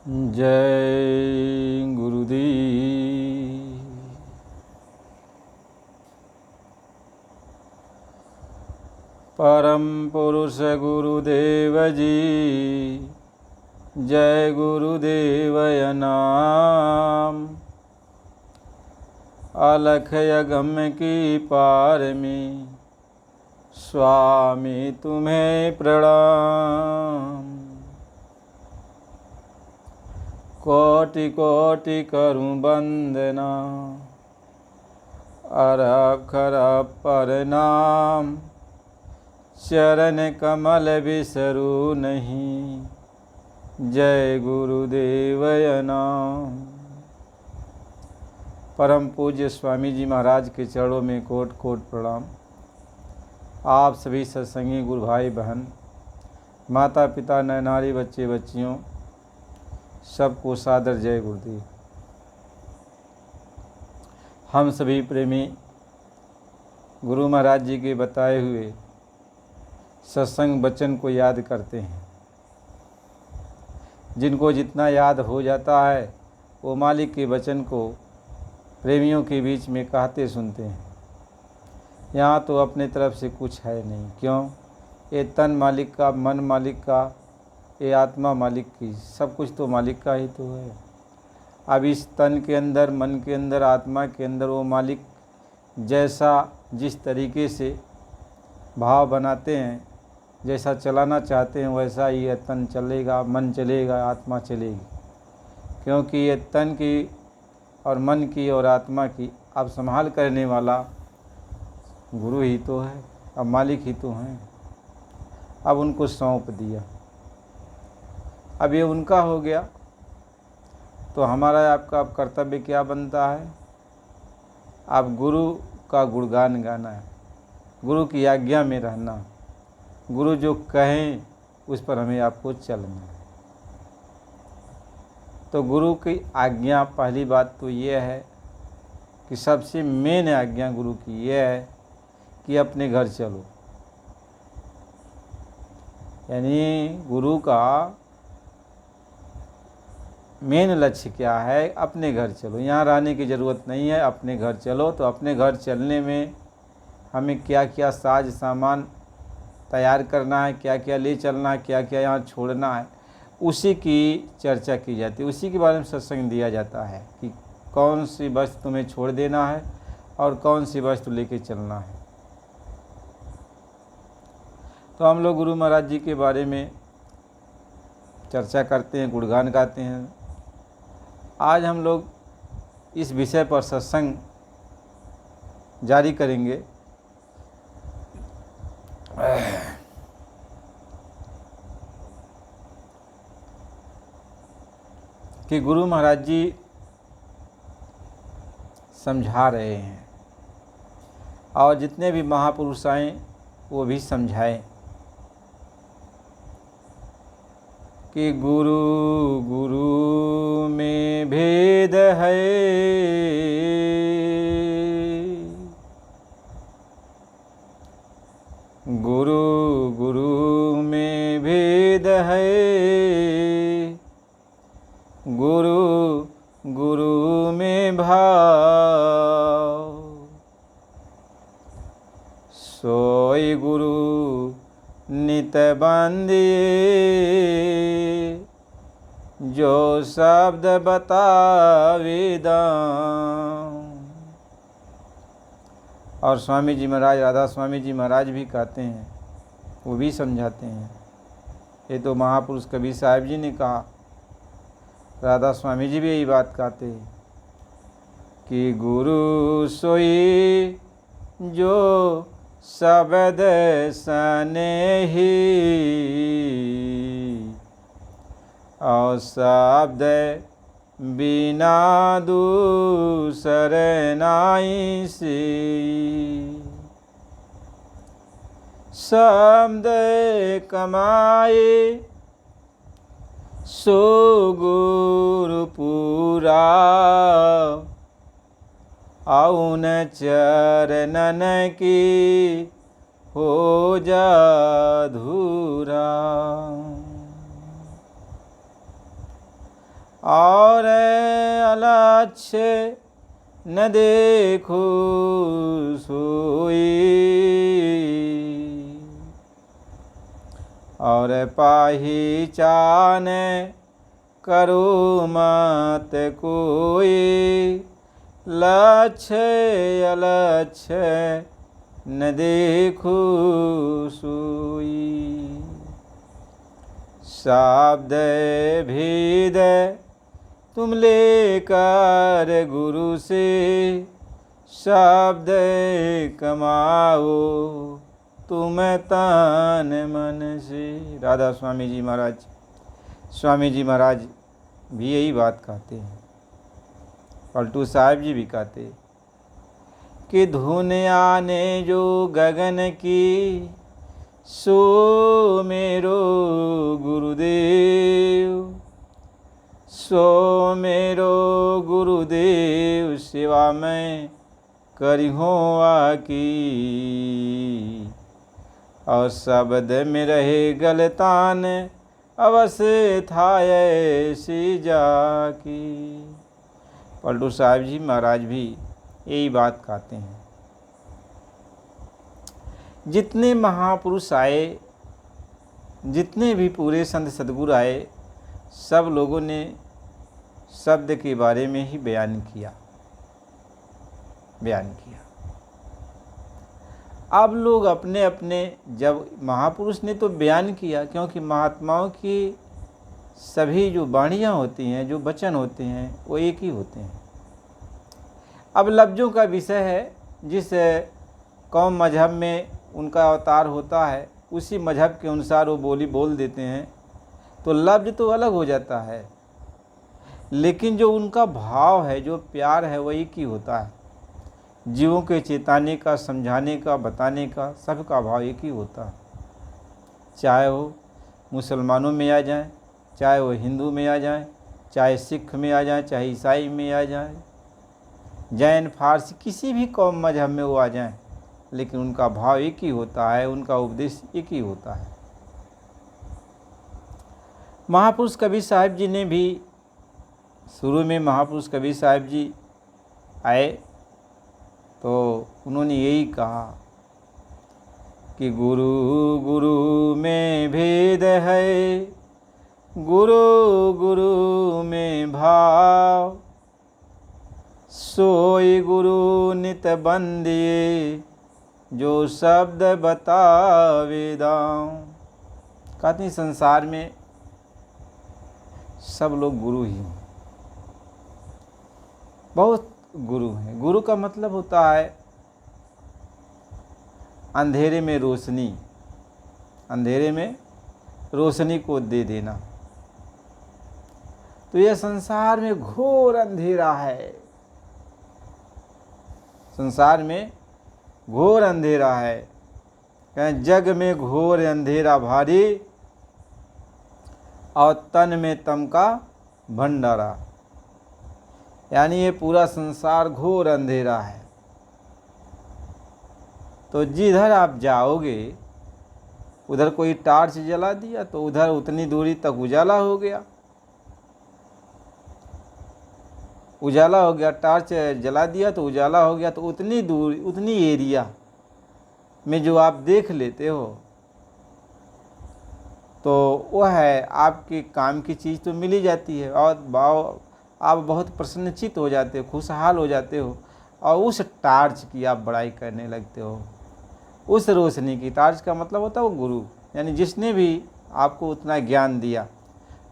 जय गुरुदेव। परम पुरुष गुरुदेव जी, जय गुरुदेवय नाम। अलख यगम की पार में स्वामी तुम्हें प्रणाम। कोटि कोटि करूं वंदना, अरखर प्रणाम। चरण कमल बिसरू नहीं, जय गुरुदेवय नाम। परम पूज्य स्वामी जी महाराज के चरणों में कोट कोट प्रणाम। आप सभी सत्संगी गुरु भाई बहन, माता पिता, नैनारी, बच्चे बच्चियों, सबको सादर जय गुरुदेव। हम सभी प्रेमी गुरु महाराज जी के बताए हुए सत्संग वचन को याद करते हैं। जिनको जितना याद हो जाता है वो मालिक के वचन को प्रेमियों के बीच में कहते सुनते हैं। यहाँ तो अपने तरफ से कुछ है नहीं। क्यों? ये तन मालिक का, मन मालिक का, ये आत्मा मालिक की, सब कुछ तो मालिक का ही तो है। अब इस तन के अंदर, मन के अंदर, आत्मा के अंदर वो मालिक जैसा जिस तरीके से भाव बनाते हैं, जैसा चलाना चाहते हैं, वैसा ही ये तन चलेगा, मन चलेगा, आत्मा चलेगी। क्योंकि ये तन की और मन की और आत्मा की अब संभाल करने वाला गुरु ही तो है, अब मालिक ही तो हैं। अब उनको सौंप दिया, अब ये उनका हो गया, तो हमारा आपका अब कर्तव्य क्या बनता है? अब गुरु का गुणगान गाना है, गुरु की आज्ञा में रहना, गुरु जो कहें उस पर हमें आपको चलना है। तो गुरु की आज्ञा, पहली बात तो ये है कि सबसे मेन आज्ञा गुरु की ये है कि अपने घर चलो। यानी गुरु का मेन लक्ष्य क्या है? अपने घर चलो। यहाँ रहने की ज़रूरत नहीं है, अपने घर चलो। तो अपने घर चलने में हमें क्या क्या साज सामान तैयार करना है, क्या क्या ले चलना है, क्या क्या यहाँ छोड़ना है, उसी की चर्चा की जाती है। उसी के बारे में सत्संग दिया जाता है कि कौन सी वस्तु तुम्हें छोड़ देना है और कौन सी वस्तु लेके चलना है। तो हम लोग गुरु महाराज जी के बारे में चर्चा करते हैं, गुणगान गाते हैं। आज हम लोग इस विषय पर सत्संग जारी करेंगे। कि गुरु महाराज जी समझा रहे हैं और जितने भी महापुरुष आए वो भी समझाएं कि गुरु गुरु में भेद है, गुरु गुरु में भेद है, गुरु गुरु में भाव, सोई गुरु नित बंदिए, जो शब्द बतावे दाम। और स्वामी जी महाराज, राधा स्वामी जी महाराज भी कहते हैं, वो भी समझाते हैं। ये तो महापुरुष कबीर साहिब जी ने कहा, राधा स्वामी जी भी यही बात कहते हैं कि गुरु सोई जो शब्द सनेही, और शब्द बिना दूसर नाई से, शब्द कमाए सो गुरु पूरा, औन चरणन की हो जा धूरा। और अलक्ष्य न देखो सोई, और पहचान करो मत कोई, लक्ष्य अलक्ष्य न देखो सोई। शब्द भेद तुम लेकर गुरु से, शब्द कमाओ तुम तन मन से। राधा स्वामी जी महाराज भी यही बात कहते हैं, पलटू साहब जी भी कहते हैं कि धुन आने जो गगन की, सो मेरो गुरुदेव, सो मेरो गुरुदेव, सेवा मैं करी हो आकी, और शब्द में रहे गलतान, अवश्य था ऐसी जाकी। पलटू साहब जी महाराज भी यही बात कहते हैं। जितने महापुरुष आए, जितने भी पूरे संत सद्गुरु आए, सब लोगों ने शब्द के बारे में ही बयान किया। अब लोग अपने अपने, जब महापुरुष ने तो बयान किया, क्योंकि महात्माओं की सभी जो वाणियाँ होती हैं, जो वचन होते हैं, वो एक ही होते हैं। अब लफ्ज़ों का विषय है, जिस कौम मजहब में उनका अवतार होता है, उसी मजहब के अनुसार वो बोली बोल देते हैं, तो लफ्ज़ तो अलग हो जाता है, लेकिन जो उनका भाव है, जो प्यार है, वही की होता है। जीवों के चेताने का, समझाने का, बताने का, सबका भाव एक ही होता है। चाहे वो मुसलमानों में आ जाएं, चाहे वो हिंदू में आ जाएं, चाहे सिख में आ जाएं, चाहे ईसाई में आ जाएं, जैन, फारसी, किसी भी कौम मजहब में वो आ जाएं, लेकिन उनका भाव एक ही होता है, उनका उपदेश एक ही होता है। महापुरुष कबीर साहब जी ने भी, शुरू में महापुरुष कबीर साहब जी आए तो उन्होंने यही कहा कि गुरु गुरु में भेद है, गुरु गुरु में भाव, सोई गुरु नित बंदिए, जो शब्द बतावे दाऊं। कहते हैं संसार में सब लोग गुरु ही हैं, बहुत गुरु हैं। गुरु का मतलब होता है अंधेरे में रोशनी, अंधेरे में रोशनी को दे देना। तो यह संसार में घोर अंधेरा है, संसार में घोर अंधेरा है। कहें जग में घोर अंधेरा भारी, और तन में तम का भंडारा। यानी ये पूरा संसार घोर अंधेरा है। तो जिधर आप जाओगे उधर कोई टार्च जला दिया तो उधर उतनी दूरी तक उजाला हो गया, उजाला हो गया। टार्च जला दिया तो उजाला हो गया, तो उतनी दूरी, उतनी एरिया में जो आप देख लेते हो, तो वह है आपके काम की चीज़ तो मिल ही जाती है, और आप बहुत प्रसन्नचित हो जाते हो, खुशहाल हो जाते हो, और उस टार्च की आप बड़ाई करने लगते हो। उस रोशनी की, टार्च का मतलब होता है वो गुरु, यानी जिसने भी आपको उतना ज्ञान दिया,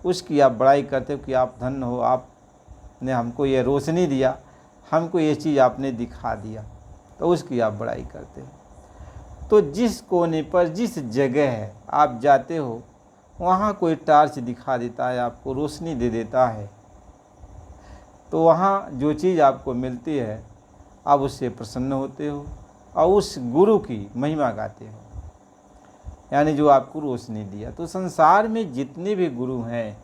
उसकी आप बड़ाई करते हो कि आप धन्य हो, आपने हमको ये रोशनी दिया, हमको ये चीज़ आपने दिखा दिया, तो उसकी आप बड़ाई करते हो। तो जिस कोने पर, जिस जगह आप जाते हो, वहाँ कोई टार्च दिखा देता है, आपको रोशनी दे देता है, तो वहाँ जो चीज़ आपको मिलती है, आप उससे प्रसन्न होते हो और उस गुरु की महिमा गाते हो, यानी जो आपको रोशनी दिया। तो संसार में जितने भी गुरु हैं,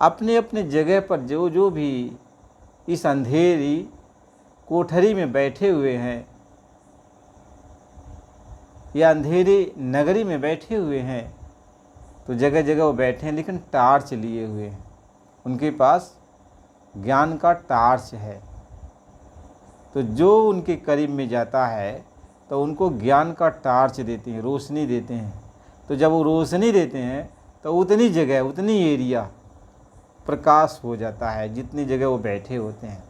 अपने अपने जगह पर जो जो भी इस अंधेरी कोठरी में बैठे हुए हैं या अंधेरी नगरी में बैठे हुए हैं, तो जगह जगह वो बैठे हैं, लेकिन टार्च लिए हुए हैं। उनके पास ज्ञान का टार्च है। तो जो उनके करीब में जाता है तो उनको ज्ञान का टार्च देते हैं, रोशनी देते हैं। तो जब वो रोशनी देते हैं तो उतनी जगह, उतनी एरिया प्रकाश हो जाता है, जितनी जगह वो बैठे होते हैं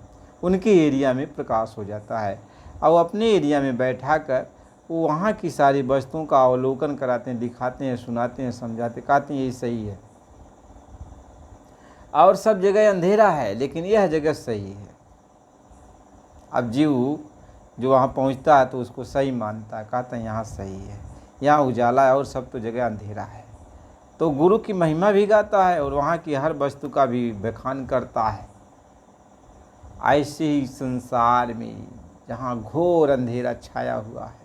उनके एरिया में प्रकाश हो जाता है। और अपने एरिया में बैठा कर वो वहाँ की सारी वस्तुओं का अवलोकन कराते हैं, दिखाते हैं, सुनाते हैं, समझाते, कहते हैं ये सही है। और सब जगह अंधेरा है लेकिन यह जगह सही है। अब जीव जो वहाँ पहुँचता है तो उसको सही मानता है, कहता है यहाँ सही है, यहाँ उजाला है और सब तो जगह अंधेरा है। तो गुरु की महिमा भी गाता है और वहाँ की हर वस्तु का भी बखान करता है। ऐसे ही संसार में जहाँ घोर अंधेरा छाया हुआ है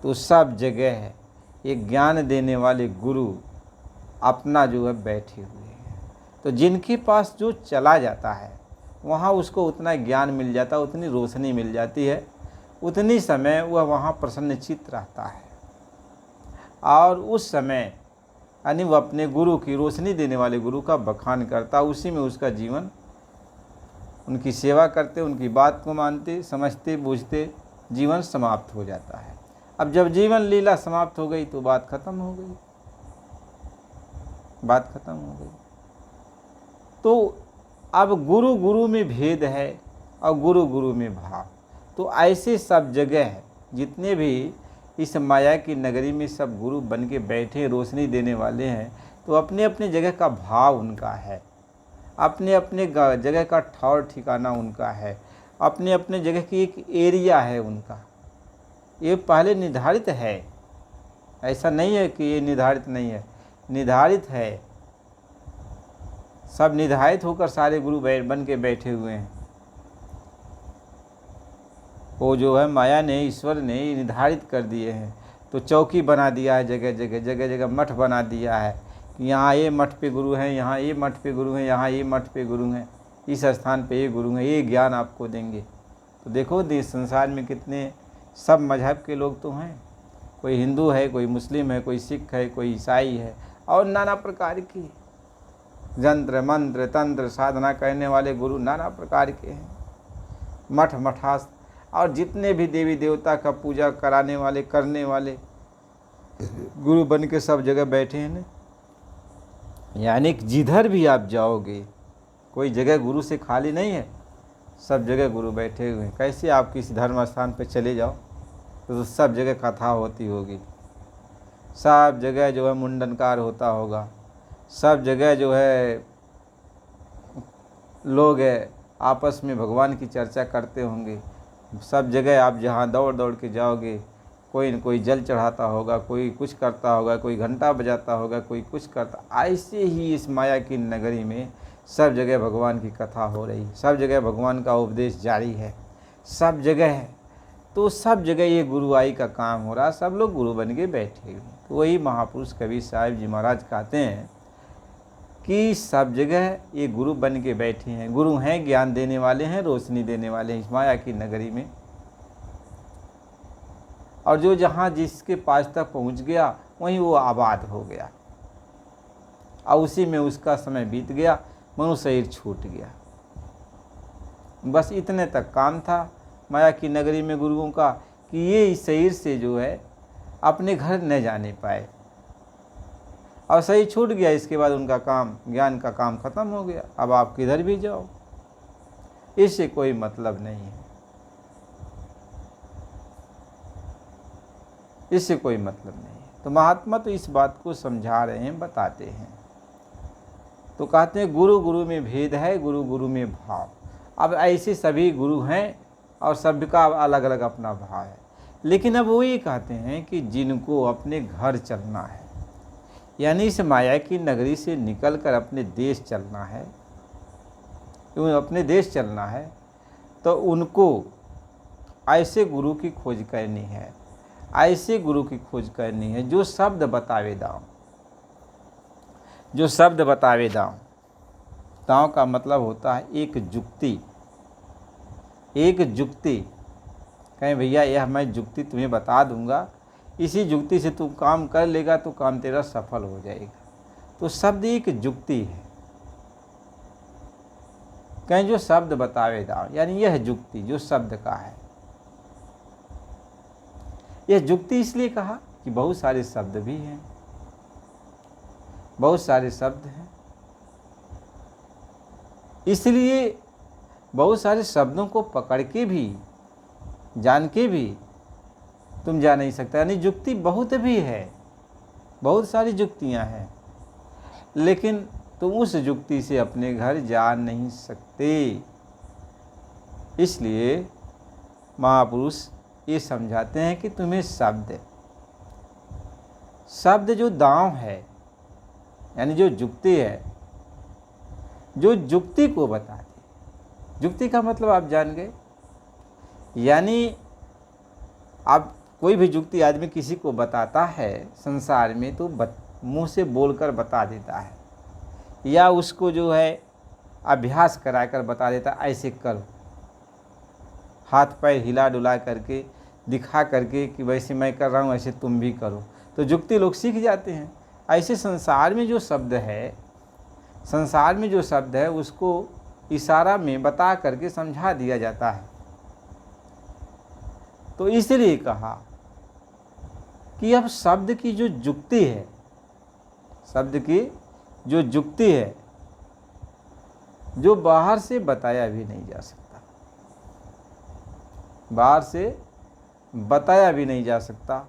तो सब जगह एक ज्ञान देने वाले गुरु अपना जो है बैठे हुए हैं। तो जिनके पास जो चला जाता है वहाँ उसको उतना ज्ञान मिल जाता है, उतनी रोशनी मिल जाती है, उतनी समय वह वहाँ प्रसन्नचित्त रहता है। और उस समय यानी वह अपने गुरु की, रोशनी देने वाले गुरु का बखान करता, उसी में उसका जीवन, उनकी सेवा करते, उनकी बात को मानते, समझते, बूझते जीवन समाप्त हो जाता है। अब जब जीवन लीला समाप्त हो गई तो बात खत्म हो गई, बात खत्म हो गई। तो अब गुरु गुरु में भेद है और गुरु गुरु में भाव। तो ऐसे सब जगह जितने भी इस माया की नगरी में सब गुरु बन के बैठे, रोशनी देने वाले हैं, तो अपने अपने जगह का भाव उनका है, अपने अपने जगह का ठौर ठिकाना उनका है, अपने अपने जगह की एक एरिया है उनका। ये पहले निर्धारित है, ऐसा नहीं है कि ये निर्धारित नहीं है, निर्धारित है। सब निर्धारित होकर सारे गुरु बन के बैठे हुए हैं। वो जो है माया ने, ईश्वर ने निर्धारित कर दिए हैं। तो चौकी बना दिया है, जगह जगह जगह जगह मठ बना दिया है कि यहाँ ये मठ पे गुरु हैं, यहाँ ये मठ पे गुरु हैं, यहाँ ये मठ पे गुरु हैं, इस स्थान पे ये गुरु हैं, ये ज्ञान आपको देंगे। तो देखो देश संसार में कितने सब मजहब के लोग तो हैं, कोई हिंदू है, कोई मुस्लिम है, कोई सिख है, कोई ईसाई है, और नाना प्रकार की यंत्र मंत्र तंत्र साधना करने वाले गुरु नाना प्रकार के हैं। मठ मठास और जितने भी देवी देवता का पूजा कराने वाले, करने वाले गुरु बन के सब जगह बैठे हैं ना। यानी कि जिधर भी आप जाओगे कोई जगह गुरु से खाली नहीं है, सब जगह गुरु बैठे हुए हैं। कैसे आप किसी धर्म स्थान पे चले जाओ तो सब जगह कथा होती होगी, सब जगह जो है मुंडनकार होता होगा, सब जगह जो है लोग आपस में भगवान की चर्चा करते होंगे। सब जगह आप जहाँ दौड़ दौड़ के जाओगे कोई न कोई जल चढ़ाता होगा, कोई कुछ करता होगा, कोई घंटा बजाता होगा, कोई कुछ करता। ऐसे ही इस माया की नगरी में सब जगह भगवान की कथा हो रही, सब जगह भगवान का उपदेश जारी है, सब जगह है। तो सब जगह ये गुरुआई का काम हो रहा, सब लोग गुरु बन के बैठे हुए। तो वही महापुरुष कबीर साहिब जी महाराज कहते हैं कि सब जगह ये गुरु बन के बैठे हैं। गुरु हैं, ज्ञान देने वाले हैं, रोशनी देने वाले हैं इस माया की नगरी में। और जो जहाँ जिसके पास तक पहुँच गया वहीं वो आबाद हो गया और उसी में उसका समय बीत गया, मनुष्य शरीर छूट गया। बस इतने तक काम था माया की नगरी में गुरुओं का कि ये इस शरीर से जो है अपने घर न जाने पाए और सही छूट गया। इसके बाद उनका काम, ज्ञान का काम खत्म हो गया। अब आप किधर भी जाओ इससे कोई मतलब नहीं है, इससे कोई मतलब नहीं है। तो महात्मा तो इस बात को समझा रहे हैं, बताते हैं। तो कहते हैं गुरु गुरु में भेद है, गुरु गुरु में भाव। अब ऐसे सभी गुरु हैं और सबका अलग अलग अपना भाव है। लेकिन अब वो ये कहते हैं कि जिनको अपने घर चलना है, यानी इस माया की नगरी से निकलकर अपने देश चलना है, अपने देश चलना है, तो उनको ऐसे गुरु की खोज करनी है, ऐसे गुरु की खोज करनी है जो शब्द बतावे दांव। जो शब्द बतावे दांव, दांव का मतलब होता है एक जुक्ति। एक जुक्ति कहें भैया यह मैं जुक्ति तुम्हें बता दूंगा, इसी जुक्ति से तू काम कर लेगा तो काम तेरा सफल हो जाएगा। तो शब्द एक जुक्ति है। कहीं जो शब्द बतावे दाव, यानी यह जुक्ति जो शब्द का है। यह जुक्ति इसलिए कहा कि बहुत सारे शब्द भी हैं, बहुत सारे शब्द हैं, इसलिए बहुत सारे शब्दों को पकड़ के भी, जान के भी तुम जा नहीं सकता। यानी जुक्ति बहुत भी है, बहुत सारी जुक्तियां हैं, लेकिन तुम उस जुक्ति से अपने घर जा नहीं सकते। इसलिए महापुरुष ये समझाते हैं कि तुम्हें शब्द जो दांव है, यानी जो जुक्ति है, जो जुक्ति को बता दे। जुक्ति का मतलब आप जान गए, यानी आप कोई भी जुक्ति आदमी किसी को बताता है संसार में तो मुंह से बोलकर बता देता है, या उसको जो है अभ्यास कराकर बता देता है, ऐसे करो, हाथ पैर हिला डुला करके दिखा करके कि वैसे मैं कर रहा हूँ ऐसे तुम भी करो, तो जुक्ति लोग सीख जाते हैं। ऐसे संसार में जो शब्द है, संसार में जो शब्द है उसको इशारा में बता करके समझा दिया जाता है। तो इसलिए कहा कि अब शब्द की जो जुक्ति है, शब्द की जो जुक्ति है, जो बाहर से बताया भी नहीं जा सकता, बाहर से बताया भी नहीं जा सकता,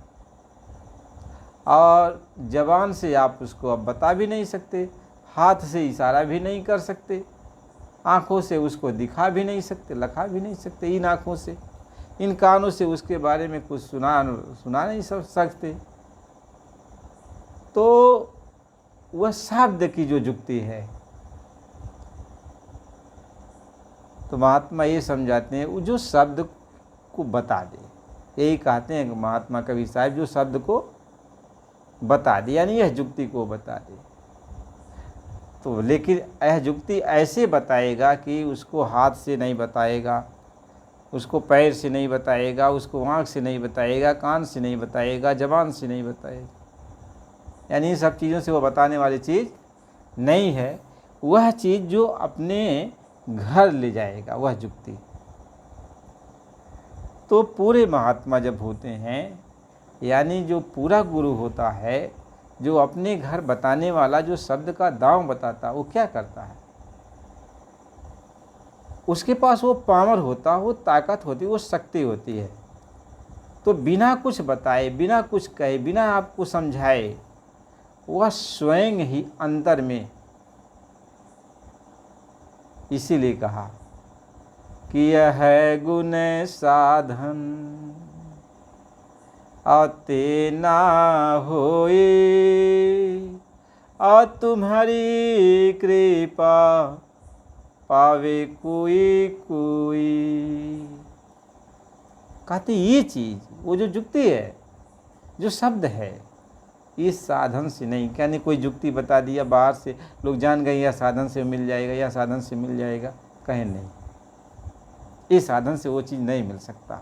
और जबान से आप उसको अब बता भी नहीं सकते, हाथ से इशारा भी नहीं कर सकते, आँखों से उसको दिखा भी नहीं सकते, लखा भी नहीं सकते, इन आँखों से, इन कानों से उसके बारे में कुछ सुना नहीं सकते। तो वह शब्द की जो जुक्ति है, तो महात्मा ये समझाते हैं वो जो शब्द को बता दे, यही कहते हैं महात्मा कवि साहब, जो शब्द को बता दे, यानी यह जुक्ति को बता दे। तो लेकिन यह जुक्ति ऐसे बताएगा कि उसको हाथ से नहीं बताएगा, उसको पैर से नहीं बताएगा, उसको आँख से नहीं बताएगा, कान से नहीं बताएगा, जबान से नहीं बताएगा, यानी इन सब चीज़ों से वो बताने वाली चीज़ नहीं है। वह चीज़ जो अपने घर ले जाएगा, वह जुक्ति। तो पूरे महात्मा जब होते हैं, यानी जो पूरा गुरु होता है, जो अपने घर बताने वाला, जो शब्द का दांव बताता, वो क्या करता है, उसके पास वो पावर होता, वो ताकत होती, वो शक्ति होती है। तो बिना कुछ बताए, बिना कुछ कहे, बिना आपको समझाए, वह स्वयं ही अंतर में, इसीलिए कहा कि यह गुण साधन आते ना होए, और तुम्हारी कृपा पावे कोई कोई। कहते ये चीज़, वो जो जुक्ति है, जो शब्द है, इस साधन से नहीं, यानी कोई जुक्ति बता दिया बाहर से, लोग जान गए यह साधन से मिल जाएगा, यह साधन से मिल जाएगा, कहें नहीं, इस साधन से वो चीज़ नहीं मिल सकता।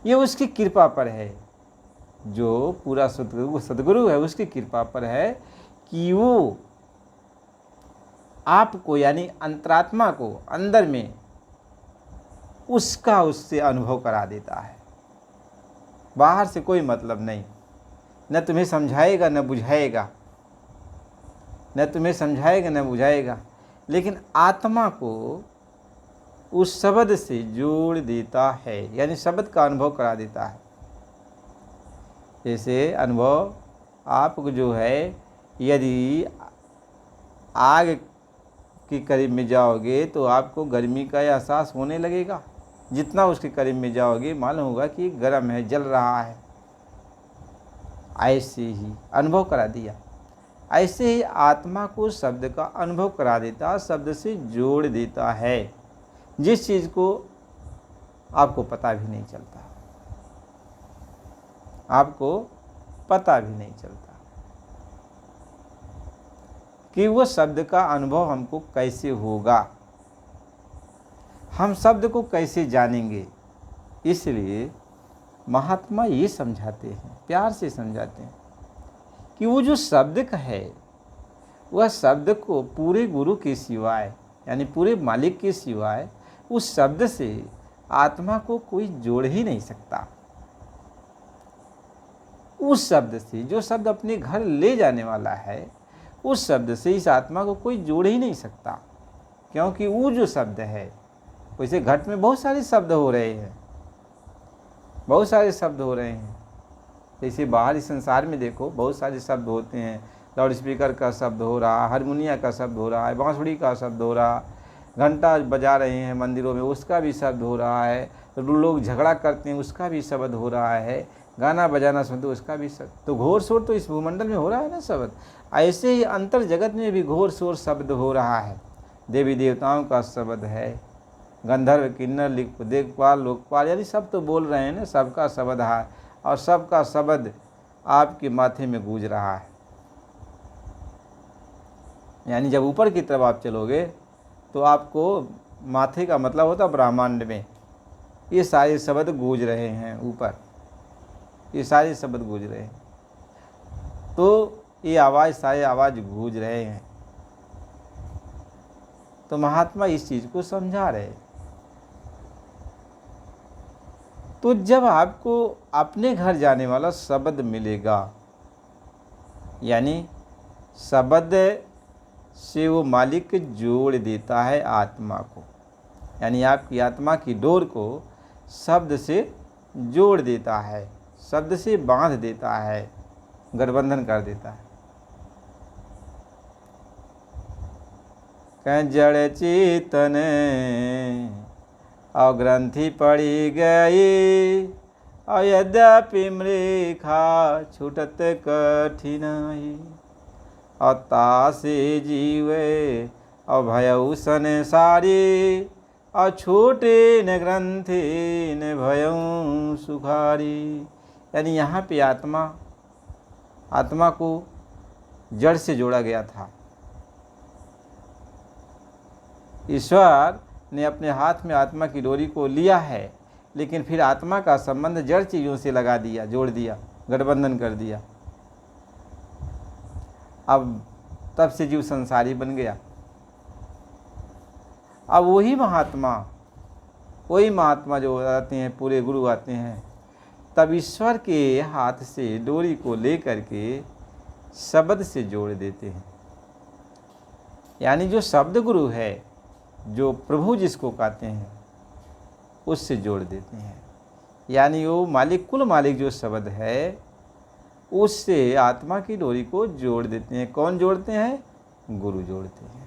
ये उसकी कृपा पर है, जो पूरा सदगुरु है, उसकी कृपा पर है कि वो आपको, यानी अंतरात्मा को अंदर में उसका उससे अनुभव करा देता है। बाहर से कोई मतलब नहीं, न तुम्हें समझाएगा न बुझाएगा, न तुम्हें समझाएगा न बुझाएगा, लेकिन आत्मा को उस शब्द से जोड़ देता है, यानी शब्द का अनुभव करा देता है। जैसे अनुभव आपको जो है, यदि आग के करीब में जाओगे तो आपको गर्मी का एहसास होने लगेगा, जितना उसके करीब में जाओगे मालूम होगा कि गर्म है, जल रहा है। ऐसे ही अनुभव करा दिया, ऐसे ही आत्मा को शब्द का अनुभव करा देता, शब्द से जोड़ देता है, जिस चीज़ को आपको पता भी नहीं चलता, आपको पता भी नहीं चलता कि वो शब्द का अनुभव हमको कैसे होगा, हम शब्द को कैसे जानेंगे। इसलिए महात्मा ये समझाते हैं, प्यार से समझाते हैं कि वो जो शब्द का है, वह शब्द को पूरे गुरु के सिवाय, यानी पूरे मालिक के सिवाय उस शब्द से आत्मा को कोई जोड़ ही नहीं सकता। उस शब्द से, जो शब्द अपने घर ले जाने वाला है, उस शब्द से इस आत्मा को कोई जोड़ ही नहीं सकता, क्योंकि वो जो शब्द है, वैसे घट में बहुत सारे शब्द हो रहे हैं, बहुत सारे शब्द हो रहे हैं। जैसे बाहरी संसार में देखो बहुत सारे शब्द होते हैं, लाउड स्पीकर का शब्द हो रहा, हारमोनिया का शब्द हो रहा है, बांसुरी का शब्द हो रहा, घंटा बजा रहे हैं मंदिरों में उसका भी शब्द हो रहा है, लोग झगड़ा करते हैं उसका भी शब्द हो रहा है, गाना बजाना सुनते उसका भी शब्द। तो घोर शोर तो इस भूमंडल में हो रहा है ना शब्द। ऐसे ही अंतर जगत में भी घोर शोर शब्द हो रहा है। देवी देवताओं का शब्द है, गंधर्व किन्नर देखपाल लोकपाल, यानी सब तो बोल रहे हैं ना, सबका शब्द है और सबका शब्द आपके माथे में गूंज रहा है। यानी जब ऊपर की तरफ आप चलोगे तो आपको माथे का मतलब होता है ब्रह्मांड में ये सारे शब्द गूंज रहे हैं, ऊपर ये सारे शब्द गूंज रहे हैं, तो ये आवाज़ सारे आवाज़ गूंज रहे हैं। तो महात्मा इस चीज़ को समझा रहे। तो जब आपको अपने घर जाने वाला शब्द मिलेगा, यानी शब्द से वो मालिक जोड़ देता है आत्मा को, यानी आपकी आत्मा की डोर को शब्द से जोड़ देता है, शब्द से बांध देता है, गठबंधन कर देता है। कह जड़ चेतन और ग्रंथि पड़ी गई, और यद्यपि मृखा छूटत कठिनाई, और तासे जीवे और भयउ संसारी, और छूटे न ग्रंथि न भयउ सुखारी। यानी यहाँ पे आत्मा को जड़ से जोड़ा गया था। ईश्वर ने अपने हाथ में आत्मा की डोरी को लिया है, लेकिन फिर आत्मा का संबंध जड़ चीज़ों से लगा दिया, जोड़ दिया, गठबंधन कर दिया। अब तब से जीव संसारी बन गया। अब वही महात्मा जो आते हैं, पूरे गुरु आते हैं, तब ईश्वर के हाथ से डोरी को लेकर के शब्द से जोड़ देते हैं। यानी जो शब्द गुरु है, जो प्रभु जिसको कहते हैं, उससे जोड़ देते हैं। यानी वो मालिक, कुल मालिक जो शब्द है, उससे आत्मा की डोरी को जोड़ देते हैं। कौन जोड़ते हैं? गुरु जोड़ते हैं।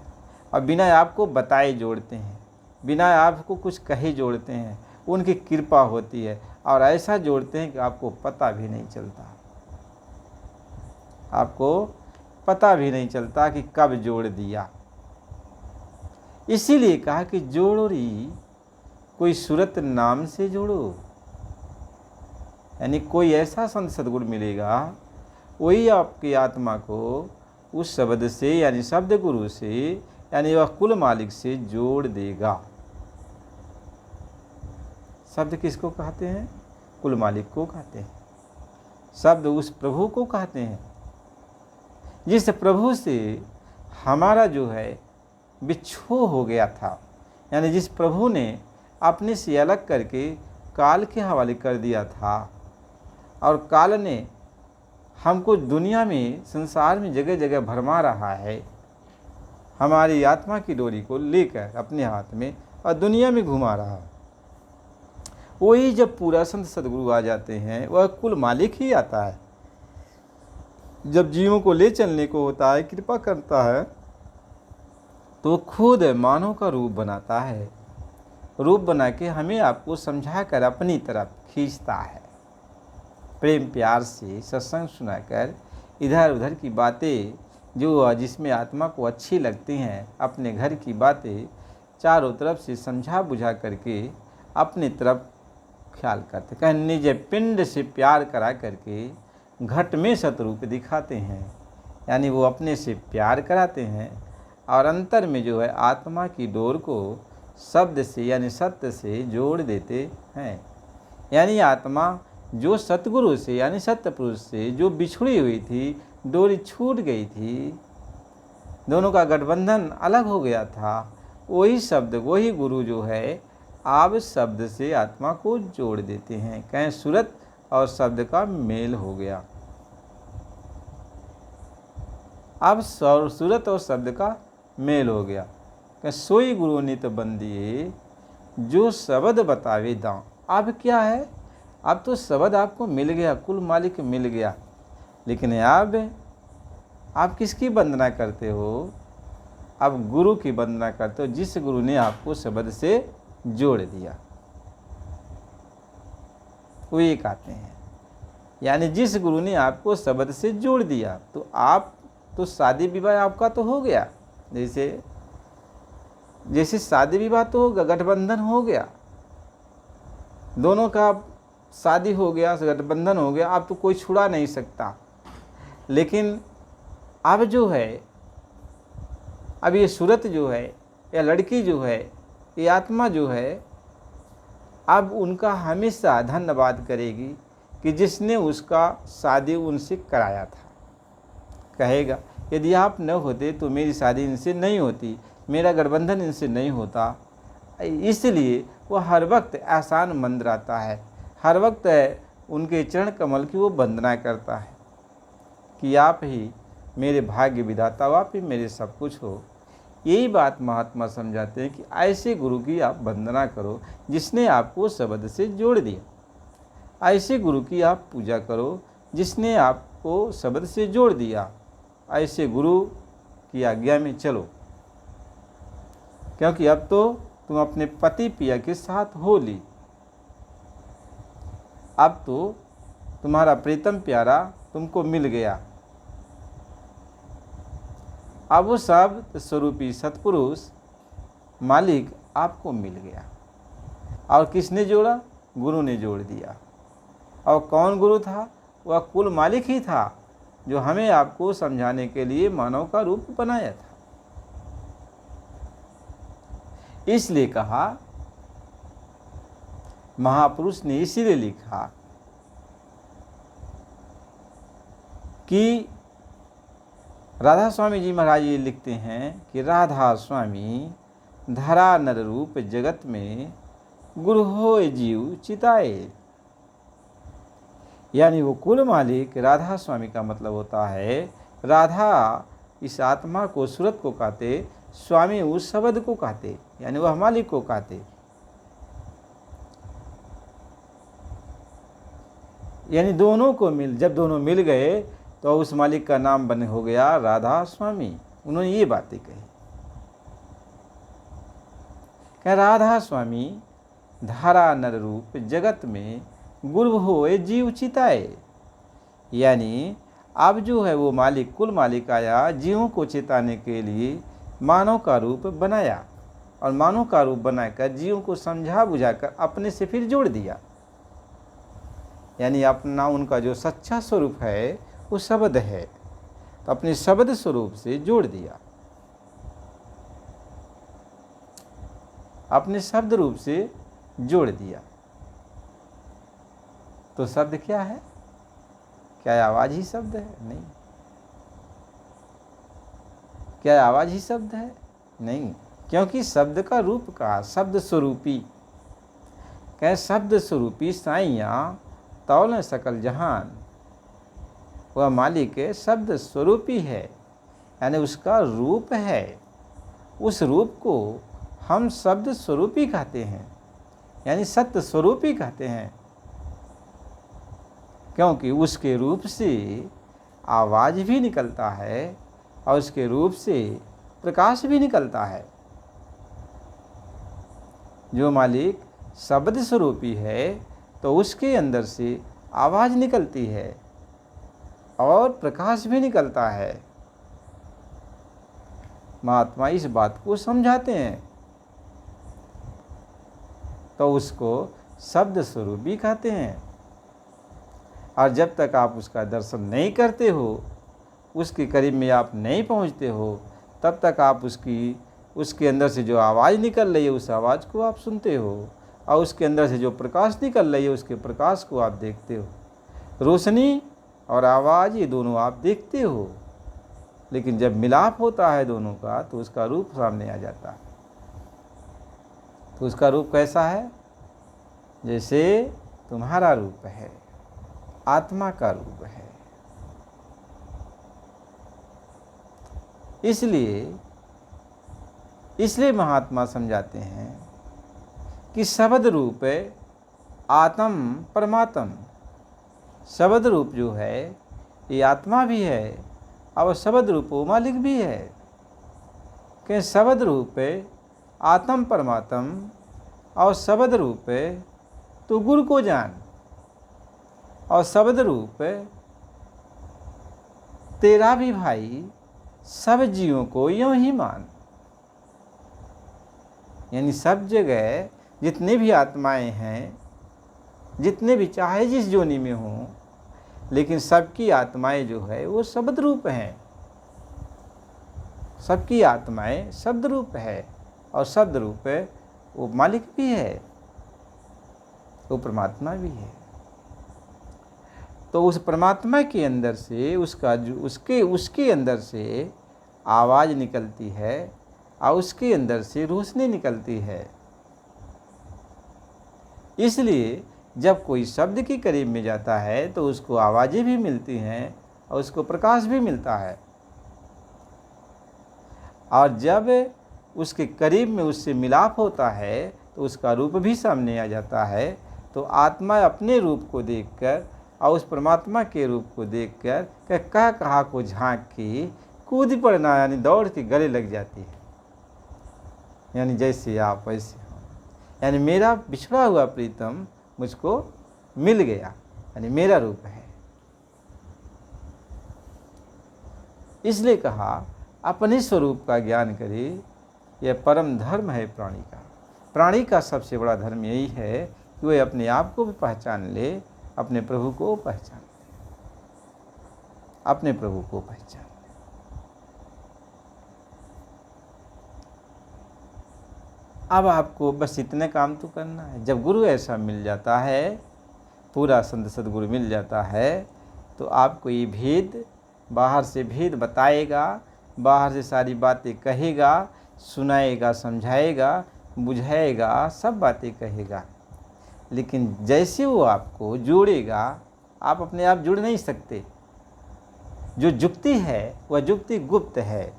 और बिना आपको बताए जोड़ते हैं, बिना आपको कुछ कहे जोड़ते हैं। उनकी कृपा होती है और ऐसा जोड़ते हैं कि आपको पता भी नहीं चलता, आपको पता भी नहीं चलता कि कब जोड़ दिया। इसीलिए कहा कि जोड़ोरी कोई सूरत नाम से जोड़ो। यानी कोई ऐसा संत सद्गुरु मिलेगा, वही आपकी आत्मा को उस शब्द से, यानी शब्द गुरु से, यानी वह कुल मालिक से जोड़ देगा। शब्द किसको कहते हैं? कुल मालिक को कहते हैं। शब्द उस प्रभु को कहते हैं जिस प्रभु से हमारा जो है बिछो हो गया था। यानी जिस प्रभु ने अपने से अलग करके काल के हवाले कर दिया था, और काल ने हमको दुनिया में, संसार में जगह जगह भरमा रहा है, हमारी आत्मा की डोरी को लेकर अपने हाथ में और दुनिया में घुमा रहा है। वही जब पूरा संत सद्गुरु आ जाते हैं, वह कुल मालिक ही आता है। जब जीवों को ले चलने को होता है, कृपा करता है, तो खुद मानव का रूप बनाता है। रूप बना के हमें आपको समझा कर अपनी तरफ खींचता है। प्रेम प्यार से सत्संग सुनाकर इधर उधर की बातें जो जिसमें आत्मा को अच्छी लगती हैं, अपने घर की बातें चारों तरफ से समझा बुझा करके अपनी तरफ ख्याल करते। कहीं निज पिंड से प्यार करा करके घट में सतरूप दिखाते हैं। यानी वो अपने से प्यार कराते हैं और अंतर में जो है आत्मा की डोर को शब्द से, यानी सत्य से जोड़ देते हैं। यानी आत्मा जो सतगुरु से, यानी सत्य पुरुष से जो बिछड़ी हुई थी, डोरी छूट गई थी, दोनों का गठबंधन अलग हो गया था, वही शब्द, वही गुरु जो है आप शब्द से आत्मा को जोड़ देते हैं। कहें सूरत और शब्द का मेल हो गया। अब सूरत और शब्द का मेल हो गया। कहें सोई गुरु नित बंदिए जो शब्द बतावे दां। अब क्या है, अब तो शब्द आपको मिल गया, कुल मालिक मिल गया, लेकिन अब आप किसकी वंदना करते हो? आप गुरु की वंदना करते हो, जिस गुरु ने आपको शब्द से जोड़ दिया। वो ये कहते हैं, यानी जिस गुरु ने आपको शब्द से जोड़ दिया, तो आप तो शादी विवाह आपका तो हो गया। जैसे शादी विवाह तो होगा, गठबंधन हो गया, दोनों का शादी हो गया, गठबंधन हो गया, अब तो कोई छुड़ा नहीं सकता। लेकिन अब जो है, अब ये सूरत जो है, या लड़की जो है, ये आत्मा जो है, अब उनका हमेशा धन्यवाद करेगी कि जिसने उसका शादी उनसे कराया था। कहेगा यदि आप न होते तो मेरी शादी इनसे नहीं होती, मेरा गठबंधन इनसे नहीं होता। इसलिए वो हर वक्त एहसान मंद रहता है, हर वक्त उनके चरण कमल की वो वंदना करता है कि आप ही मेरे भाग्य विधाता हो, आप ही मेरे सब कुछ हो। यही बात महात्मा समझाते हैं कि ऐसे गुरु की आप वंदना करो जिसने आपको शब्द से जोड़ दिया। ऐसे गुरु की आप पूजा करो जिसने आपको शब्द से जोड़ दिया। ऐसे गुरु की आज्ञा में चलो, क्योंकि अब तो तुम अपने पति पिया के साथ हो ली। अब तो तुम्हारा प्रीतम प्यारा तुमको मिल गया। अब वो शब्द स्वरूपी सतपुरुष मालिक आपको मिल गया। और किसने जोड़ा? गुरु ने जोड़ दिया। और कौन गुरु था? वह कुल मालिक ही था, जो हमें आपको समझाने के लिए मानव का रूप बनाया था। इसलिए कहा, महापुरुष ने इसीलिए लिखा कि राधा स्वामी जी महाराज ये लिखते हैं कि राधा स्वामी धरा नर रूप जगत में गुरु होए जीव चिताए। यानी वो कुल मालिक राधा स्वामी का मतलब होता है, राधा इस आत्मा को, सूरत को कहते, स्वामी उस शब्द को कहते, यानी वह मालिक को कहते। यानी दोनों को जब दोनों मिल गए तो उस मालिक का नाम बन हो गया राधा स्वामी। उन्होंने ये बातें कही, क्या राधा स्वामी धारा नर रूप जगत में गुरु होए जीव चिताए। यानी अब जो है वो मालिक, कुल मालिक आया जीवों को चिताने के लिए, मानव का रूप बनाया, और मानव का रूप बनाकर जीवों को समझा बुझाकर अपने से फिर जोड़ दिया। यानी अपना उनका जो सच्चा स्वरूप है वो शब्द है, तो अपने शब्द स्वरूप से जोड़ दिया, अपने शब्द रूप से जोड़ दिया। तो शब्द क्या है? क्या आवाज ही शब्द है? नहीं। क्या आवाज ही शब्द है? नहीं, क्योंकि शब्द का रूप का शब्द स्वरूपी, कह शब्द स्वरूपी साइया तौल सकल जहान। वह मालिक शब्द स्वरूपी है, यानी उसका रूप है। उस रूप को हम शब्द स्वरूपी कहते हैं, यानी सत्य स्वरूपी कहते हैं, क्योंकि उसके रूप से आवाज भी निकलता है और उसके रूप से प्रकाश भी निकलता है। जो मालिक शब्द स्वरूपी है तो उसके अंदर से आवाज निकलती है और प्रकाश भी निकलता है। महात्मा इस बात को समझाते हैं, तो उसको शब्द स्वरूप भी कहते हैं। और जब तक आप उसका दर्शन नहीं करते हो, उसके करीब में आप नहीं पहुंचते हो, तब तक आप उसके अंदर से जो आवाज़ निकल रही है उस आवाज़ को आप सुनते हो, और उसके अंदर से जो प्रकाश निकल रही है उसके प्रकाश को आप देखते हो। रोशनी और आवाज़ ये दोनों आप देखते हो, लेकिन जब मिलाप होता है दोनों का तो उसका रूप सामने आ जाता है। तो उसका रूप कैसा है? जैसे तुम्हारा रूप है, आत्मा का रूप है। इसलिए महात्मा समझाते हैं कि शब्द रूप आत्म परमात्म, शब्द रूप जो है ये आत्मा भी है और शब्द रूप वो मालिक भी है। कि शब्द रूप आत्म परमात्म और शब्द रूप तो गुरु को जान, और शब्द रूप तेरा भी भाई सब जीवों को यूं ही मान। यानी सब जगह जितने भी आत्माएं हैं, जितने भी चाहे जिस जोनी में हों, लेकिन सबकी आत्माएं जो है वो शब्द रूप हैं। सबकी आत्माएं शब्द रूप है, और शब्द रूप वो मालिक भी है, वो परमात्मा भी है। तो उस परमात्मा के अंदर से उसके अंदर से आवाज़ निकलती है और उसके अंदर से रोशनी निकलती है। इसलिए जब कोई शब्द के करीब में जाता है तो उसको आवाज़ें भी मिलती हैं और उसको प्रकाश भी मिलता है, और जब उसके करीब में उससे मिलाप होता है तो उसका रूप भी सामने आ जाता है। तो आत्मा अपने रूप को देखकर और उस परमात्मा के रूप को देखकर कहा को झांक के कूद पड़ना, यानी दौड़ के गले लग जाती है। यानी जैसे आप वैसे हो, यानी मेरा बिछड़ा हुआ प्रीतम मुझको मिल गया, यानी मेरा रूप है। इसलिए कहा अपने स्वरूप का ज्ञान करे, यह परम धर्म है प्राणी का। प्राणी का सबसे बड़ा धर्म यही है कि वह अपने आप को भी पहचान ले, अपने प्रभु को पहचान ले, अपने प्रभु को पहचान ले। अब आपको बस इतने काम तो करना है। जब गुरु ऐसा मिल जाता है, पूरा संत सदगुरु मिल जाता है, तो आपको ये भेद, बाहर से भेद बताएगा, बाहर से सारी बातें कहेगा, सुनाएगा, समझाएगा, बुझाएगा, सब बातें कहेगा। लेकिन जैसे वो आपको जोड़ेगा, आप अपने आप जुड़ नहीं सकते। जो जुक्ति है वह जुक्ति गुप्त है।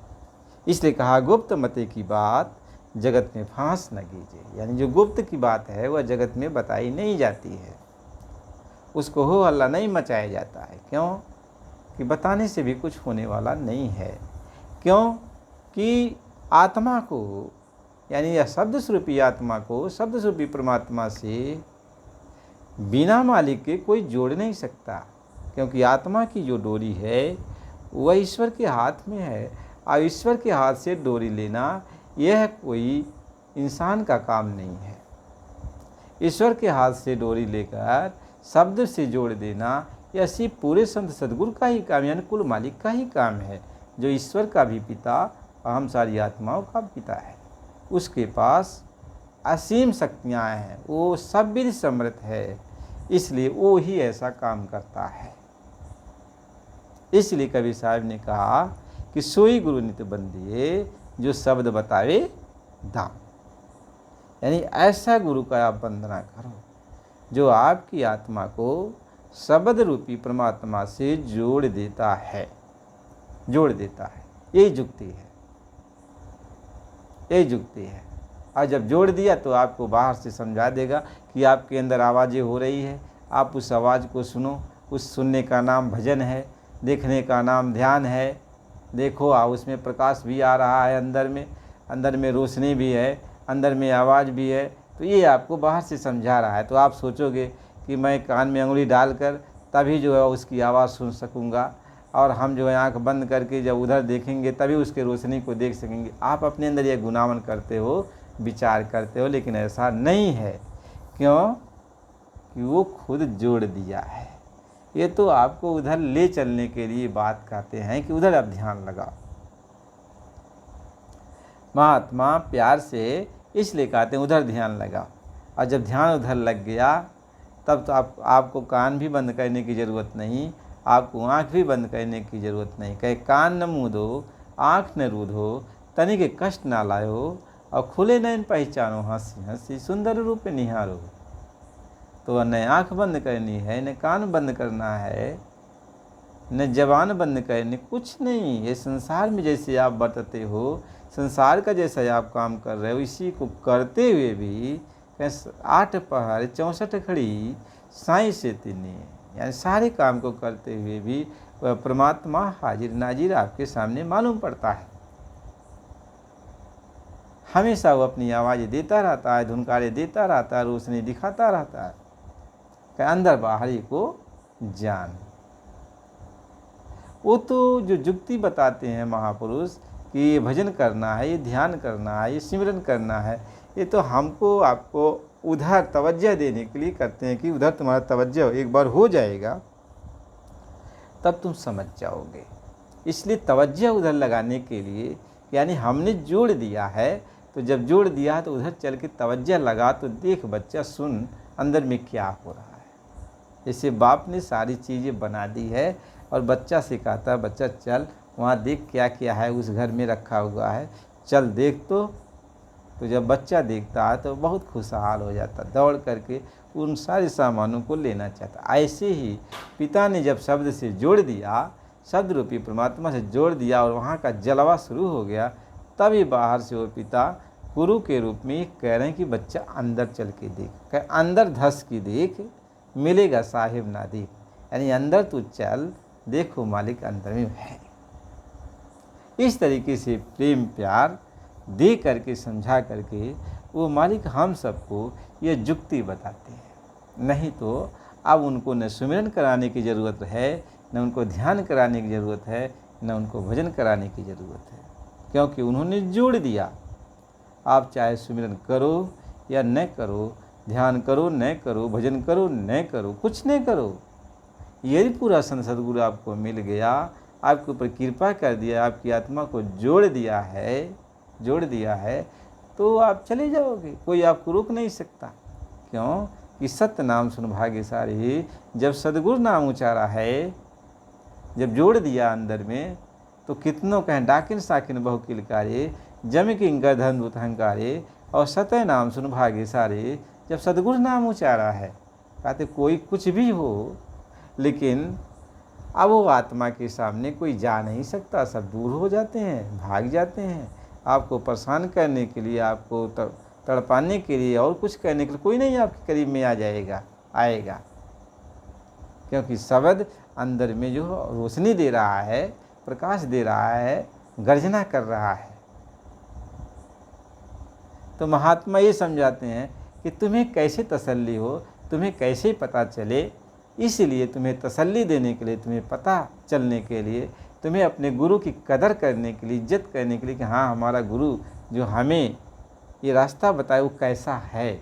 इसलिए कहा गुप्त मते की बात जगत में फांस न कीजिए। यानी जो गुप्त की बात है वह जगत में बताई नहीं जाती है, उसको हो हल्ला नहीं मचाया जाता है। क्यों? कि बताने से भी कुछ होने वाला नहीं है। क्यों? कि आत्मा को, यानी यह शब्द स्वरूपी आत्मा को शब्द स्वरूपी परमात्मा से बिना मालिक के कोई जोड़ नहीं सकता। क्योंकि आत्मा की जो डोरी है वह ईश्वर के हाथ में है, और ईश्वर के हाथ से डोरी लेना यह कोई इंसान का काम नहीं है। ईश्वर के हाथ से डोरी लेकर शब्द से जोड़ देना यह सिर्फ पूरे संत सदगुरु का ही काम, यानी कुल मालिक का ही काम है, जो ईश्वर का भी पिता और हम सारी आत्माओं का पिता है। उसके पास असीम शक्तियाँ हैं, वो सब भी समर्थ है, इसलिए वो ही ऐसा काम करता है। इसलिए कबीर साहब ने कहा कि सोई गुरु नित बंदिए, जो शब्द बतावे दाम। यानी ऐसा गुरु का आप वंदना करो जो आपकी आत्मा को शब्द रूपी परमात्मा से जोड़ देता है, जोड़ देता है। यही जुक्ति है, यही जुक्ति है। और जब जोड़ दिया तो आपको बाहर से समझा देगा कि आपके अंदर आवाज़ें हो रही है, आप उस आवाज़ को सुनो। उस सुनने का नाम भजन है, देखने का नाम ध्यान है। देखो उसमें प्रकाश भी आ रहा है, अंदर में रोशनी भी है, अंदर में आवाज़ भी है। तो ये आपको बाहर से समझा रहा है। तो आप सोचोगे कि मैं कान में अंगुली डालकर तभी जो है उसकी आवाज़ सुन सकूँगा, और हम जो है आंख बंद करके जब उधर देखेंगे तभी उसके रोशनी को देख सकेंगे। आप अपने अंदर ये गुनावन करते हो, विचार करते हो, लेकिन ऐसा नहीं है। क्यों? कि वो खुद जोड़ दिया है। ये तो आपको उधर ले चलने के लिए बात कहते हैं कि उधर आप ध्यान लगाओ। महात्मा प्यार से इसलिए कहते हैं उधर ध्यान लगाओ। और जब ध्यान उधर लग गया तब तो आपको कान भी बंद करने की ज़रूरत नहीं, आपको आँख भी बंद करने की ज़रूरत नहीं। कहे कान न मूंदो, आँख न रूधो, तनिक कष्ट ना लायो, और खुले नयन पहचानो हंसी हंसी सुंदर रूप निहारो। तो न आँख बंद करनी है, न कान बंद करना है, न जबान बंद करनी, कुछ नहीं। ये संसार में जैसे आप बरतते हो, संसार का जैसा आप काम कर रहे हो, इसी को करते हुए भी 8 पहर 64 घड़ी साईं से तिन्नी, यानी सारे काम को करते हुए भी वह परमात्मा हाजिर नाजिर आपके सामने मालूम पड़ता है। हमेशा वो अपनी आवाज़ें देता रहता है, धुनकारे देता रहता है, रोशनी दिखाता रहता है कि अंदर बाहरी को जान। वो तो जो जुक्ति बताते हैं महापुरुष कि ये भजन करना है, ये ध्यान करना है, ये सिमरन करना है, ये तो हमको आपको उधर तवज्जो देने के लिए करते हैं कि उधर तुम्हारा तवज्जो एक बार हो जाएगा तब तुम समझ जाओगे। इसलिए तवज्जो उधर लगाने के लिए, यानी हमने जोड़ दिया है, तो जब जोड़ दिया तो उधर चल के तवज्जो लगा तो देख बच्चा, सुन अंदर में क्या हो रहा है। जैसे बाप ने सारी चीज़ें बना दी है और बच्चा से कहता है बच्चा चल वहाँ देख क्या क्या है उस घर में रखा हुआ है, चल देख। तो जब बच्चा देखता है तो बहुत खुशहाल हो जाता, दौड़ करके उन सारे सामानों को लेना चाहता। ऐसे ही पिता ने जब शब्द से जोड़ दिया, शब्द रूपी परमात्मा से जोड़ दिया और वहाँ का जलवा शुरू हो गया, तभी बाहर से वो पिता गुरु के रूप में कह रहे हैं कि बच्चा अंदर चल के देख, कह अंदर धस की देख मिलेगा साहिब ना देख, यानी अंदर तू चल देखो मालिक अंदर में है। इस तरीके से प्रेम प्यार दे करके समझा करके वो मालिक हम सबको ये जुक्ति बताते हैं। नहीं तो अब उनको न सुमिरन कराने की ज़रूरत है, न उनको ध्यान कराने की ज़रूरत है, न उनको भजन कराने की ज़रूरत है, क्योंकि उन्होंने जोड़ दिया। आप चाहे सुमिरन करो या न करो, ध्यान करो न करो, भजन करो न करो, कुछ न करो, यदि पूरा सदगुरु आपको मिल गया, आपके ऊपर कृपा कर दिया, आपकी आत्मा को जोड़ दिया है तो आप चले जाओगे, कोई आपको रोक नहीं सकता। क्यों कि सत्य नाम सुन भाग्यशाली, जब सदगुरु नाम उचारा है, जब जोड़ दिया अंदर में, तो कितनों कहें डाकिन साकिन बहु किलकारे, जम किंकर धन अहंकारे, और सत्य नाम सुन भाग्यशाली, जब सदगुरु नाम उचारा है, कहते कोई कुछ भी हो, लेकिन अब वो आत्मा के सामने कोई जा नहीं सकता, सब दूर हो जाते हैं, भाग जाते हैं। आपको परेशान करने के लिए, आपको तड़पाने के लिए, और कुछ करने के लिए कोई नहीं आपके करीब में आएगा, क्योंकि शब्द अंदर में जो रोशनी दे रहा है, प्रकाश दे रहा है, गर्जना कर रहा है। तो महात्मा ये समझाते हैं कि तुम्हें कैसे तसल्ली हो, तुम्हें कैसे पता चले, इसलिए तुम्हें तसल्ली देने के लिए, तुम्हें पता चलने के लिए, तुम्हें अपने गुरु की कदर करने के लिए, इज्जत करने के लिए कि हाँ हमारा गुरु जो हमें ये रास्ता बताए वो कैसा है।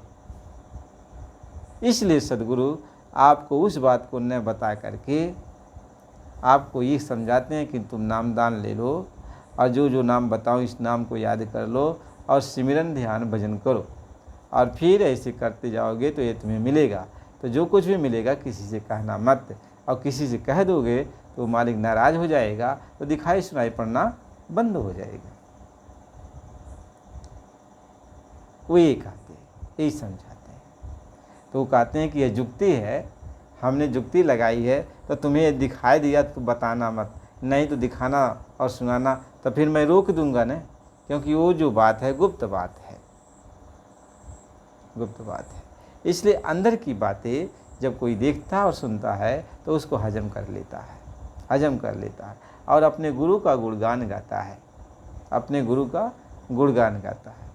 इसलिए सदगुरु आपको उस बात को न बता करके आपको ये समझाते हैं कि तुम नामदान ले लो और जो जो नाम बताओ इस नाम को याद कर लो और सिमरन ध्यान भजन करो, और फिर ऐसे करते जाओगे तो ये तुम्हें मिलेगा। तो जो कुछ भी मिलेगा किसी से कहना मत, और किसी से कह दोगे तो मालिक नाराज़ हो जाएगा, तो दिखाई सुनाई पड़ना बंद हो जाएगा। वो ये कहते हैं, यही समझाते हैं। तो वो कहते हैं कि यह जुक्ति है, हमने जुक्ति लगाई है, तो तुम्हें दिखाई दिया तो बताना मत, नहीं तो दिखाना और सुनाना तो फिर मैं रोक दूंगा न, क्योंकि वो जो बात है गुप्त बात है, गुप्त बात है। इसलिए अंदर की बातें जब कोई देखता और सुनता है तो उसको हजम कर लेता है और अपने गुरु का गुणगान गाता है, अपने गुरु का गुणगान गाता है।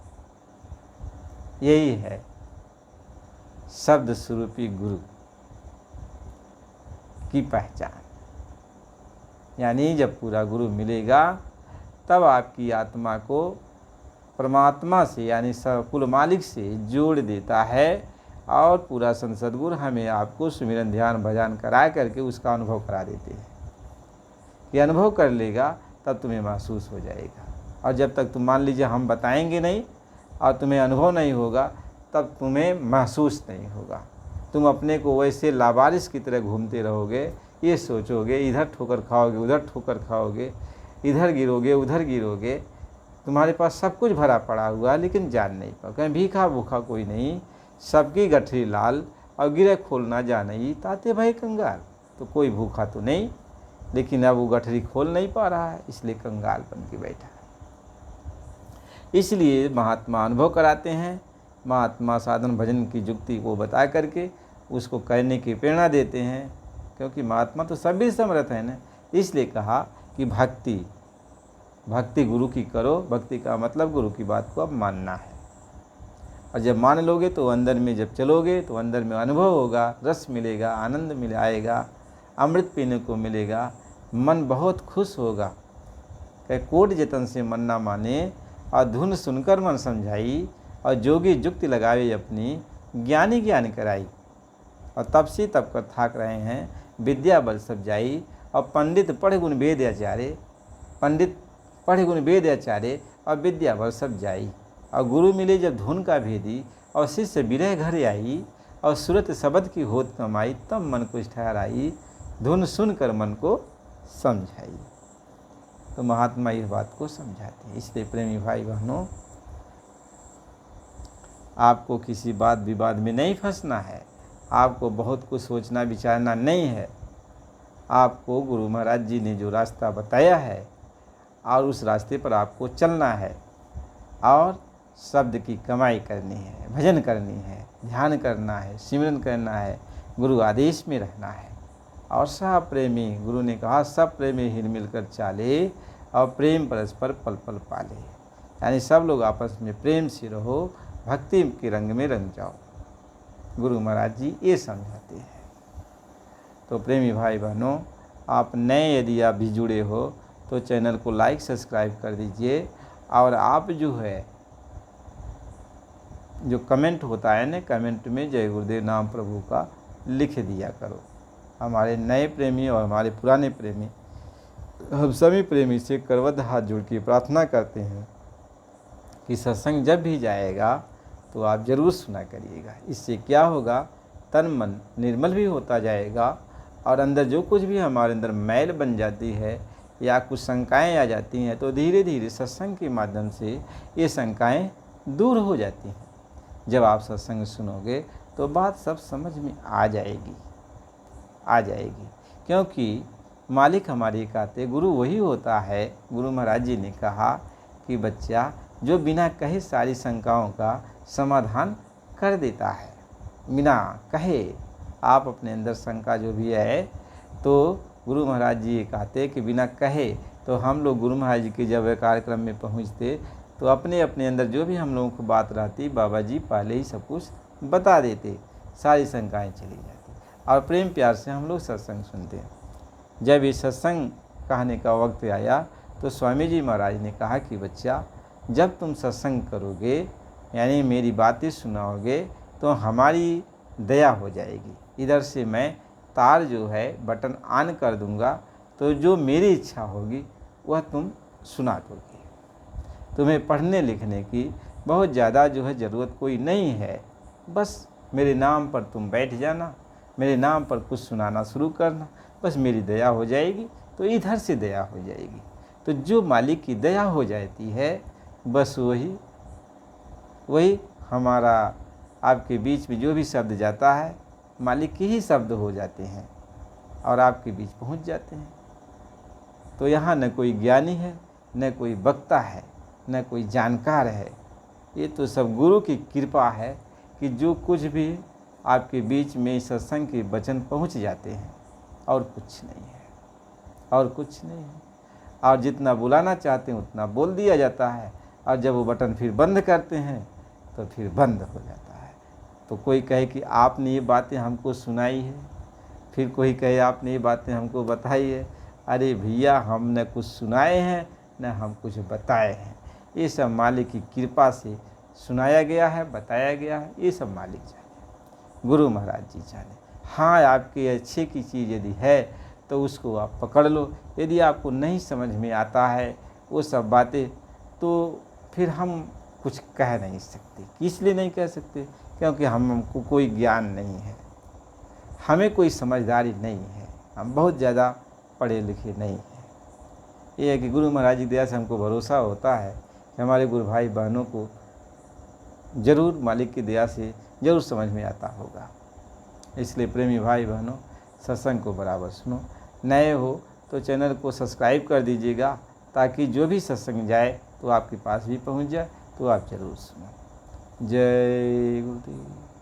यही है शब्द स्वरूपी गुरु की पहचान। यानी जब पूरा गुरु मिलेगा तब आपकी आत्मा को परमात्मा से, यानी कुल मालिक से जोड़ देता है, और पूरा सदगुरु हमें आपको सुमिरन ध्यान भजन करा करके उसका अनुभव करा देते हैं। ये अनुभव कर लेगा तब तुम्हें महसूस हो जाएगा। और जब तक तुम मान लीजिए हम बताएंगे नहीं और तुम्हें अनुभव नहीं होगा, तब तुम्हें महसूस नहीं होगा। तुम अपने को वैसे लावारिस की तरह घूमते रहोगे, ये सोचोगे इधर ठोकर खाओगे, उधर ठोकर खाओगे, इधर गिरोगे उधर गिरोगे, तुम्हारे पास सब कुछ भरा पड़ा हुआ है लेकिन जान नहीं पाओ। कहीं भीखा भूखा कोई नहीं, सबकी गठरी लाल और गिरे खोलना जाने ताते भाई कंगाल। तो कोई भूखा तो नहीं, लेकिन अब वो गठरी खोल नहीं पा रहा है, इसलिए कंगाल बन के बैठा है। इसलिए महात्मा अनुभव कराते हैं, महात्मा साधन भजन की युक्ति को बता करके उसको करने की प्रेरणा देते हैं, क्योंकि महात्मा तो सभी समर्थ है ना। इसलिए कहा कि भक्ति गुरु की करो। भक्ति का मतलब गुरु की बात को अब मानना है, और जब मान लोगे तो अंदर में जब चलोगे तो अंदर में अनुभव होगा, रस मिलेगा, आनंद मिल आएगा, अमृत पीने को मिलेगा, मन बहुत खुश होगा। कह कोट जतन से मन ना माने, और धुन सुनकर मन समझाई, और जोगी जुक्ति लगावे अपनी, ज्ञानी ज्ञान कराई। और तब से तब कर थाक रहे हैं, विद्या बल सब जाई। और पंडित पढ़े गुण वेद आचार्य, पंडित पढ़े गुण वेद आचार्य, और विद्या बल सब जाई। और गुरु मिले जब धुन का भेदी, और शिष्य विरह घर आई। और सूरत शब्द की होत कमाई, तब मन को ठहराई, धुन सुनकर मन को समझाई। तो महात्मा इस बात को समझाते हैं। इसलिए प्रेमी भाई बहनों, आपको किसी बात विवाद में नहीं फंसना है, आपको बहुत कुछ सोचना विचारना नहीं है। आपको गुरु महाराज जी ने जो रास्ता बताया है और उस रास्ते पर आपको चलना है, और शब्द की कमाई करनी है, भजन करनी है, ध्यान करना है, सिमरन करना है, गुरु आदेश में रहना है। और सब प्रेमी, गुरु ने कहा सब प्रेमी हिल मिलकर चाले, और प्रेम परस्पर पल पल पाले। यानी सब लोग आपस में प्रेम से रहो, भक्ति के रंग में रंग जाओ। गुरु महाराज जी ये समझाते हैं। तो प्रेमी भाई बहनों, आप नए यदि आप भी जुड़े हो तो चैनल को लाइक सब्सक्राइब कर दीजिए। और आप जो है जो कमेंट होता है ना, कमेंट में जय गुरुदेव नाम प्रभु का लिख दिया करो। हमारे नए प्रेमी और हमारे पुराने प्रेमी, हम सभी प्रेमी से करवत हाथ जोड़ के प्रार्थना करते हैं कि सत्संग जब भी जाएगा तो आप ज़रूर सुना करिएगा। इससे क्या होगा, तन मन निर्मल भी होता जाएगा, और अंदर जो कुछ भी हमारे अंदर मैल बन जाती है या कुछ शंकाएँ आ जाती हैं, तो धीरे धीरे सत्संग के माध्यम से ये शंकाएँ दूर हो जाती हैं। जब आप सत्संग सुनोगे तो बात सब समझ में आ जाएगी। क्योंकि मालिक हमारे कहते गुरु वही होता है। गुरु महाराज जी ने कहा कि बच्चा जो बिना कहे सारी शंकाओं का समाधान कर देता है। बिना कहे आप अपने अंदर शंका जो भी है, तो गुरु महाराज जी ये कहते कि बिना कहे, तो हम लोग गुरु महाराज जी के जब कार्यक्रम में पहुँचते तो अपने अपने अंदर जो भी हम लोगों को बात रहती, बाबा जी पहले ही सब कुछ बता देते, सारी शंकाएँ चली जाती, और प्रेम प्यार से हम लोग सत्संग सुनते हैं। जब ये सत्संग कहने का वक्त आया तो स्वामी जी महाराज ने कहा कि बच्चा जब तुम सत्संग करोगे, यानी मेरी बातें सुनाओगे, तो हमारी दया हो जाएगी। इधर से मैं तार जो है बटन ऑन कर दूंगा, तो जो मेरी इच्छा होगी वह तुम सुना दोगे। तुम्हें पढ़ने लिखने की बहुत ज़्यादा जो है ज़रूरत कोई नहीं है, बस मेरे नाम पर तुम बैठ जाना, मेरे नाम पर कुछ सुनाना शुरू करना, बस मेरी दया हो जाएगी। तो इधर से दया हो जाएगी। तो जो मालिक की दया हो जाती है, बस वही हमारा आपके बीच में जो भी शब्द जाता है, मालिक के ही शब्द हो जाते हैं और आपके बीच पहुंच जाते हैं। तो यहाँ न कोई ज्ञानी है, न कोई वक्ता है, न कोई जानकार है। ये तो सब गुरु की कृपा है कि जो कुछ भी आपके बीच में सत्संग के वचन पहुंच जाते हैं, और कुछ नहीं है, और कुछ नहीं है। और जितना बुलाना चाहते हैं उतना बोल दिया जाता है, और जब वो बटन फिर बंद करते हैं तो फिर बंद हो जाता है। तो कोई कहे कि आपने ये बातें हमको सुनाई है, फिर कोई कहे आपने ये बातें हमको बताई है। अरे भैया, हम न कुछ सुनाए हैं न हम कुछ बताए हैं, ये सब मालिक की कृपा से सुनाया गया है, बताया गया है। ये सब मालिक जाने, गुरु महाराज जी जाने। हाँ, आपके अच्छे की चीज़ यदि है तो उसको आप पकड़ लो। यदि आपको नहीं समझ में आता है वो सब बातें, तो फिर हम कुछ कह नहीं सकते। किस लिए नहीं कह सकते? क्योंकि हमको कोई ज्ञान नहीं है, हमें कोई समझदारी नहीं है, हम बहुत ज़्यादा पढ़े लिखे नहीं हैं। ये है कि गुरु महाराज जी की दया से हमको भरोसा होता है कि हमारे गुरु भाई बहनों को ज़रूर मालिक की दया से ज़रूर समझ में आता होगा। इसलिए प्रेमी भाई बहनों, सत्संग को बराबर सुनो। नए हो तो चैनल को सब्सक्राइब कर दीजिएगा, ताकि जो भी सत्संग जाए तो आपके पास भी पहुंच जाए, तो आप ज़रूर सुनो। जय गुरुदेव।